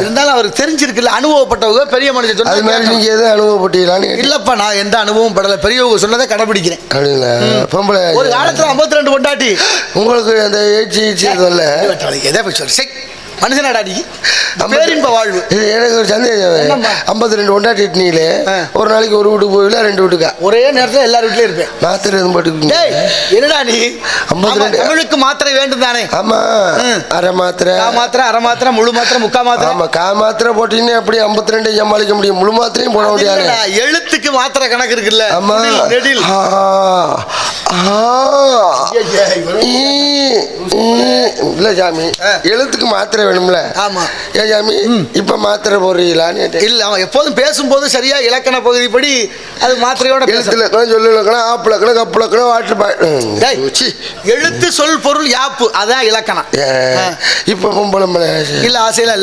இருந்தாலும் அவருக்கு தெரிஞ்சிருக்குல்ல, அனுபவப்பட்டவங்க பெரிய மனுஷன் சொன்னா அது மாதிரி நீங்க எதுவும் அனுபவப்பட்டீங்களான்னு இல்லப்பா, நான் எந்த அனுபவம் படல, பெரியவங்க சொன்னதை கடைபிடிக்கிறேன். அப்படிங்களா? பொம்பளை ஒரு காலத்துல 52 பொண்டாட்டி. உங்களுக்கு அந்த ஏச்சி எதுவும் எதை போய் சொல்லு மனுஷனாடாடி பேரின்ப வாழ்வு. எனக்கு ஒரு சந்தேகம், 52 கொண்டாட்டிட்டீங்களே, ஒரு நாளைக்கு ஒரு வீட்டுக்கு போயில 2 வீட்டுக்கா? ஒரே நேரத்தில் எல்லார் வீட்லயும் இருப்பேன். மாத்திரை எதுவும் போட்டுக்கீங்க? என்னடா நீ 52 தமிழுக்கு மாத்திரை வேண்டும் தானே? ஆமா, அரை மாத்திரை, அரை மாத்திரை, முழு மாத்திரை, முக்கா மாத்திரை. ஆமா, மாத்திரை போட்டீங்கன்னா அப்படி 52 சமாளிக்க முடியும், முழு மாத்திரையும் போட முடியாது. எழுத்துக்கு மாத்திரை கணக்கு இருக்குல்ல. ஆமா, இல்ல சாமி, எழுத்துக்கு மாத்திரை வேணும்ல. ஆமா. ஏன் சாமி இப்ப மாத்திரை போடுறீங்களான்னு? இல்ல, அவன் எப்போதும் பேசும்போது சரியா இலக்கண பகுதிப்படி அது மாத்திரையோட எழுத்துல சொல்லு இலக்கணம், ஆப்பு இலக்கணம், கப்பு இலக்கணம், வாட்டர் எழுத்து சொல் பொருள் யாப்பு, அதான் இலக்கணம். இப்ப பொம்பளை இல்ல ஆசையில